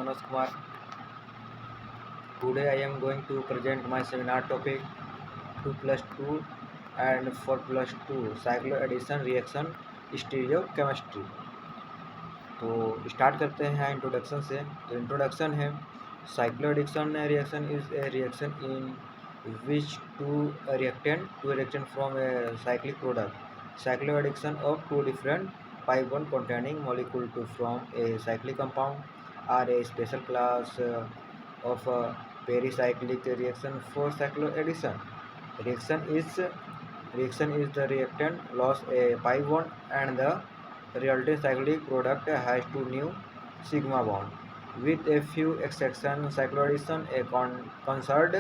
Manoj Kumar. Today I am going to present my seminar topic 2+2 and 4+2 cycloaddition reaction stereochemistry. तो start करते हैं introduction से. तो introduction है, cycloaddition reaction is a reaction in which two reactant from a cyclic product. Cycloaddition of two different pi bond containing molecule to form a cyclic compound are a special class of pericyclic reaction for cycloaddition. Reaction is the reactant loss a pi bond and the resulting cyclic product has two new sigma bond. With a few exceptions, cycloaddition a conserved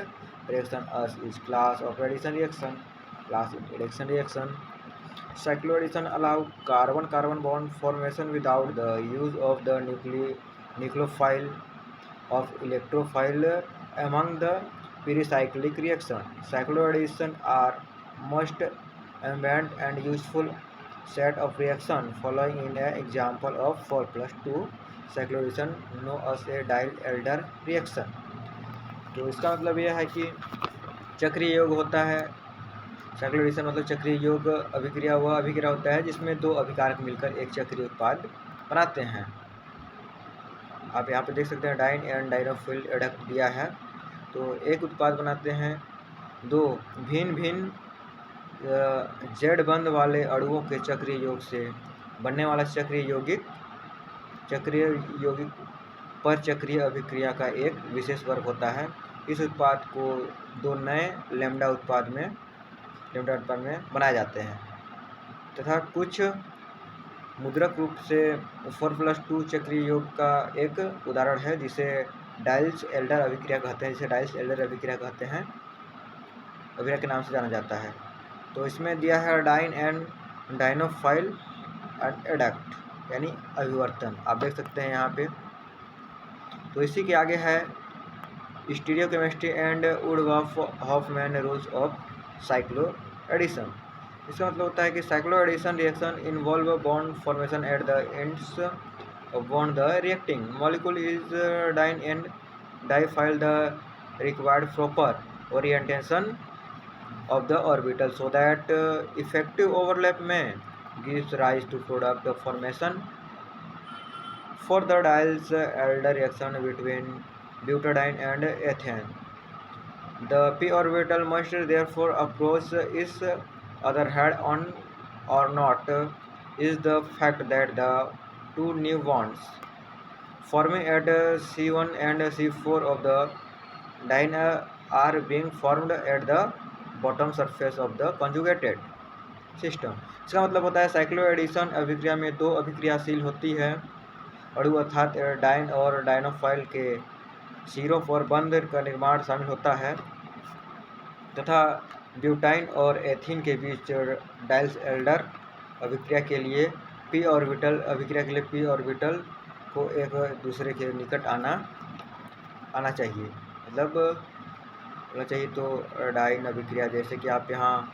reaction as is class of addition reaction. Class addition reaction. Cycloaddition allow carbon-carbon bond formation without the use of the nucleophile of electrophile among the pericyclic reaction. Cycloaddition are most ambient and useful set of reaction following in an example of 4+2 cycloaddition known as a Diels-Alder reaction. तो इसका मतलब यह है कि चक्रीय योग होता है. साइक्लोएडिशन मतलब चक्रीय योग अभिक्रिया, वह अभिक्रिया होता है जिसमें दो अभिकारक मिलकर एक चक्रीय उत्पाद बनाते हैं. आप यहाँ पे देख सकते हैं डाइन एंड डाइनोफिल एडक्ट दिया है. तो एक उत्पाद बनाते हैं दो भिन्न भिन्न जेड बंध वाले अणुओं के चक्रीय योग से बनने वाला चक्रीय यौगिक पर चक्रीय अभिक्रिया का एक विशेष वर्ग होता है. इस उत्पाद को दो नए लैम्डा उत्पाद में बनाए जाते हैं तथा कुछ मुद्रक रूप से 4+2 चक्रीय योग का एक उदाहरण है जिसे डाइल्स-एल्डर अभिक्रिया कहते हैं. अभिक्रिया के नाम से जाना जाता है. तो इसमें दिया है डाइन एंड डाइनोफाइल एडक्ट यानी अभिवर्तन, आप देख सकते हैं यहाँ पे. तो इसी के आगे है stereochemistry and Wood Hoffmann rules of cycloaddition. इसका मतलब होता है कि cycloaddition reaction involve bond formation at the ends of bond the reacting molecule is diene and dienophile the required proper orientation of the orbital so that effective overlap may gives rise to product formation for the Diels-Alder reaction between butadiene and ethane. The p orbital must therefore approach its other head on or not is the fact that the two new bonds forming at C1 and C4 of the diene are being formed at the bottom surface of the conjugated system. इसका मतलब होता है cycloaddition अभिक्रिया में दो अभिक्रियाशील होती है अणु अर्थात डाइन और डाइनोफाइल के सिरों पर बंध का निर्माण शामिल होता है तथा ब्यूटाइन और एथीन के बीच डाइल्स-एल्डर अभिक्रिया के लिए पी ऑर्बिटल को एक दूसरे के निकट आना चाहिए. मतलब होना चाहिए. तो डाइन अभिक्रिया जैसे कि आप यहाँ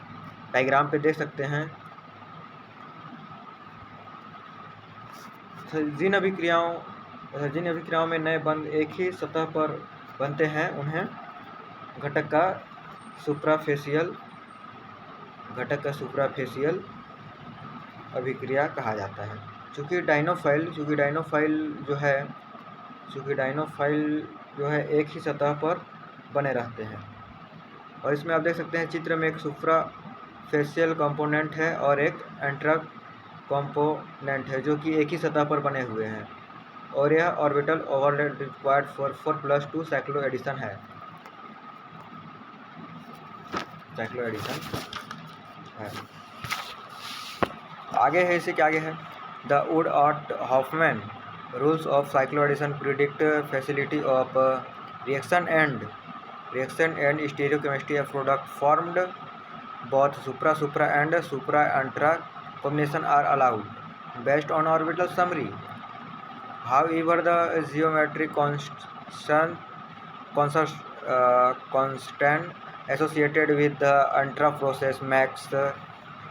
डायग्राम पे देख सकते हैं, जिन अभिक्रियाओं में नए बंध एक ही सतह पर बनते हैं उन्हें घटक का सुप्राफेशियल अभिक्रिया कहा जाता है. चूँकि डाइनोफाइल जो है एक ही सतह पर बने रहते हैं. और इसमें आप देख सकते हैं चित्र में एक सुप्राफेशियल कंपोनेंट है और एक एंट्रा कंपोनेंट है जो कि एक ही सतह पर बने हुए हैं और यह orbital overlap required for 4+2 cycloaddition है. आगे है, इसी के आगे है the would-Hoffmann rules of cycloaddition predict facility of reaction and stereochemistry of product formed both supra and supra-intra combination are allowed based on orbital summary. However, the geometric constant associated with the intra process makes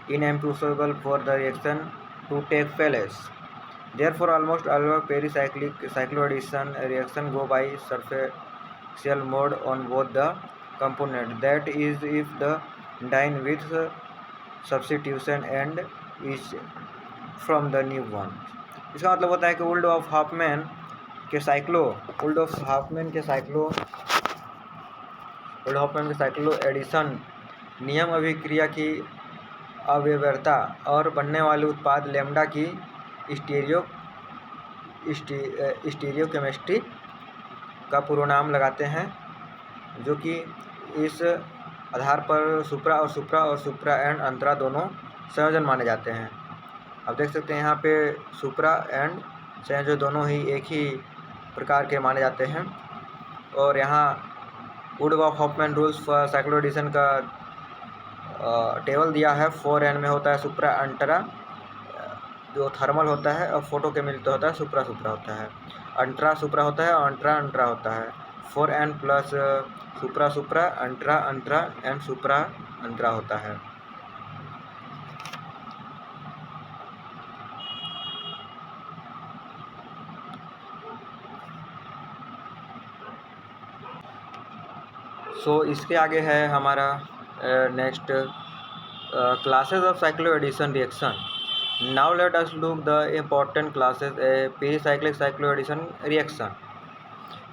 it impossible for the reaction to take place. Therefore, almost all pericyclic cycloaddition reaction go by surfacial mode on both the component. That is, if the diene with substitution and is from the new one. इसका मतलब होता है कि would of Hopman के cyclo addition नियम अभिक्रिया की अव्यवहार्यता और बनने वाले उत्पाद लैम्डा की स्टीरियोकेमिस्ट्री का पूर्व नाम लगाते हैं, जो कि इस आधार पर सुप्रा और सुप्रा एंड अंतरा दोनों संयोजन माने जाते हैं। अब देख सकते हैं यहाँ पे सुप्रा एंड संयोजन दोनों ही एक ही प्रकार के माने जाते हैं। और यहाँ wood of Hoffmann rules for cycloaddition का टेबल दिया है। 4n में होता है सुप्रा अंतरा जो थर्मल होता है, और फोटो केमिकल तो होता है सुप्रा होता है, अंतरा सुप्रा होता है और अंतरा होता है। 4n plus supra Antara and सुप्रा अंतरा होता है। इसके आगे है हमारा next classes of cyclo addition reaction. Now let us look the important classes pericyclic cyclo addition reaction.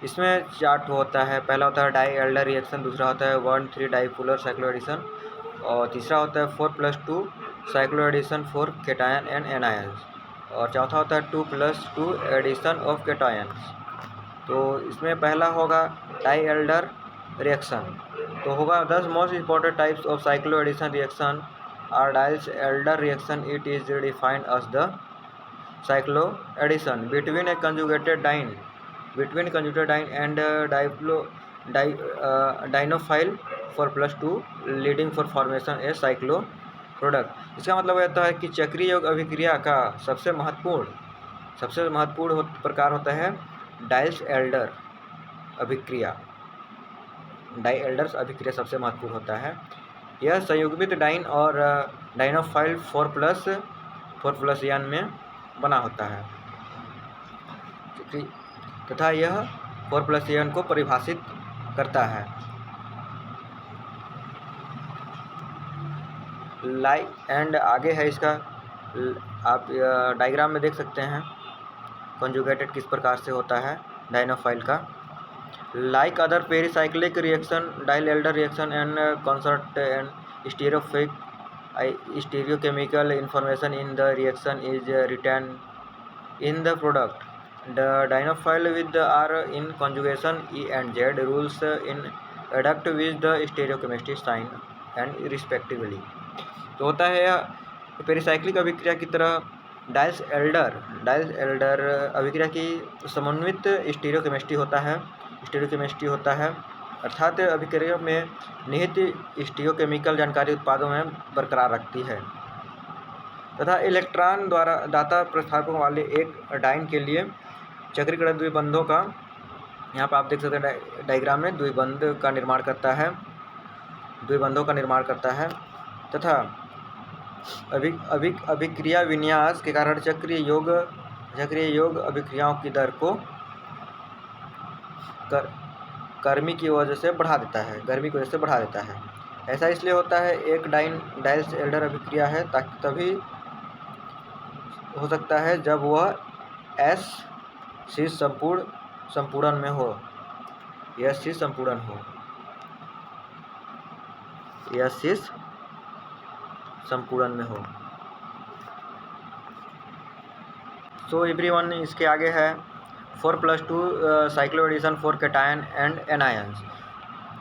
इसमें चार्ट होता है। पहला होता है डाई एल्डर रिएक्शन, दूसरा होता है 1,3 डाईपोलर साइक्लो एडिशन, और तीसरा होता है 4+2 cyclo addition for cation and anions, और चौथा होता है 2+2 एडिशन ऑफ केटायंस। तो इसमें पहला होगा डाई एल्डर रिएक्शन। तो होगा 10 most important types of cyclo addition reaction are Diels Alder reaction. It is defined as the cycloaddition between a conjugated diene and dienophile 4+2 leading for formation a cyclo product। इसका मतलब रहता है कि चक्रीय योग अभिक्रिया का सबसे महत्वपूर्ण प्रकार होता है डाइस एल्डर अभिक्रिया। डाई एल्डर्स अभिक्रिया सबसे महत्वपूर्ण होता है। यह संयुग्मित डाइन और डाइनोफाइल 4+n में बना होता है, तथा यह 4+n को परिभाषित करता है। एंड आगे है इसका, आप डायग्राम में देख सकते हैं कंजुगेटेड किस प्रकार से होता है डाइनोफाइल का। Like other pericyclic reaction, diel elder reaction and consort and stereochemical information in the reaction is written in the product. The dienophile with the R in conjugation E and Z rules in adduct with the stereochemistry sign and respectively। तो होता है pericyclic अभिक्रिया की तरह dice Elder अभिक्रिया की समन्वित stereochemistry होता है, अर्थात अभिक्रिया में निहित स्टीरियोकेमिकल जानकारी उत्पादों में बरकरार रखती है, तथा इलेक्ट्रॉन द्वारा दाता प्रतिस्थापन वाले एक डाइन के लिए चक्रीकरण द्विबंधों का, यहाँ पर आप देख सकते हैं डायग्राम में द्विबंधों का निर्माण करता है, तथा अभिक्रिया विन्यास के कारण चक्रीय योग अभिक्रियाओं की दर को गर्मी की वजह से बढ़ा देता है। ऐसा इसलिए होता है, एक डाइस एल्डर अभिक्रिया है ताकि तभी हो सकता है जब वह एस शीर्ष संपूर्ण में हो। सो एवरीवन, इसके आगे है 4+2 cyclo addition for cation and anions.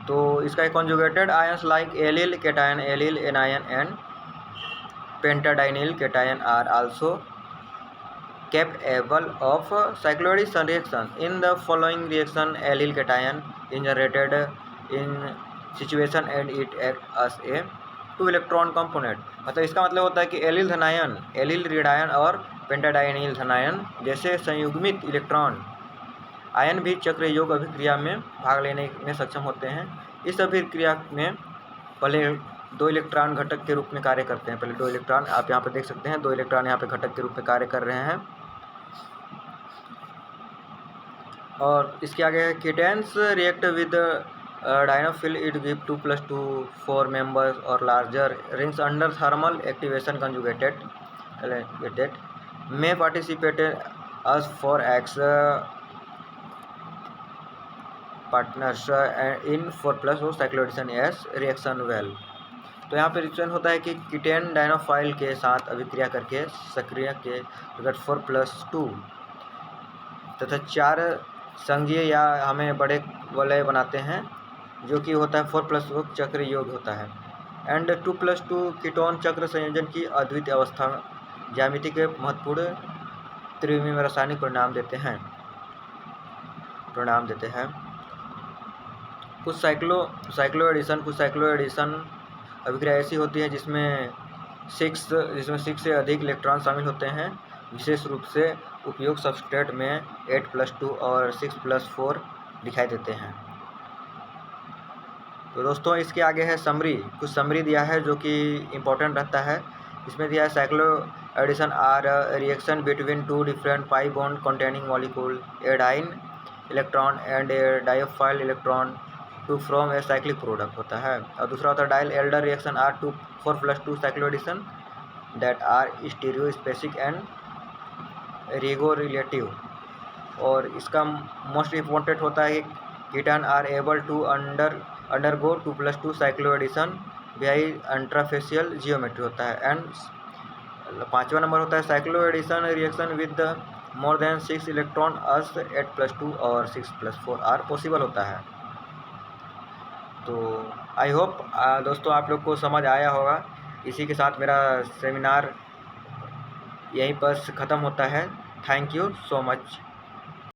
तो इसका conjugated ions like allyl cation, allyl anion and pentadienyl cation are also capable of cyclo addition reaction. In the following reaction, allyl cation is generated in situation and it acts as a 2 electron component। मतलब इसका मतलब होता है कि allele रेडायन और पेंटाडाइनिल धनायन जैसे संयुग्मित electron ion भी चक्र योग अभिक्रिया में भाग लेने में सक्षम होते हैं। इस अभिक्रिया में पहले 2 इलेक्ट्रॉन घटक के रूप में कार्य करते हैं। पहले 2 इलेक्ट्रॉन आप यहाँ पर देख सकते हैं, 2 इलेक्ट्रॉन यहाँ पे घटक के रूप में कार्य कर रहे हैं, और इसके आगे है ketenes react with dienophile it give 2+2 4 members और larger rings under thermal activation conjugated may participated as for X partners in 4+O cycloaddition S reaction well। तो यहाँ पे रिएक्शन होता है कि कीटेन डायनोफाइल के साथ अभिक्रिया करके सक्रिय के 4+2 तथा 4 संघीय या हमें बड़े वलय बनाते हैं, जो कि होता है 4+O चक्र योग होता है। एंड 2+2 कीटोन चक्र संयोजन की अद्वितीय अवस्था ज्यामिति के महत्वपूर्ण त्रिविमीय में रासायनिक परिणाम देते हैं। कुछ साइक्लो एडिशन अभिक्रिया ऐसी होती है जिसमें 6 से अधिक इलेक्ट्रॉन शामिल होते हैं। विशेष रूप से उपयोग सबस्ट्रेट में 8+2 और 6+4 दिखाई देते हैं। तो दोस्तों इसके आगे है समरी, कुछ समरी दिया है जो कि इम्पोर्टेंट रहता है। इसमें दिया है cyclo addition are reaction between 2 different pi bond containing molecule a diene electron and a dienophile electron to from a cyclic product होता है। और दूसरा होता है Diels Alder reaction are 4+2 cyclo addition that are stereo specific and regio relative. और इसका most important होता है ketene are able to undergo 2+2 cyclo addition by intrafacial geometry होता है। एंड 5वां नंबर होता है cyclo addition reaction with more than 6 electron as 8+2 और 6+4 आर पॉसिबल होता है। तो आई होप दोस्तों आप लोग को समझ आया होगा। इसी के साथ मेरा सेमिनार यहीं पर ख़त्म होता है। Thank you so much.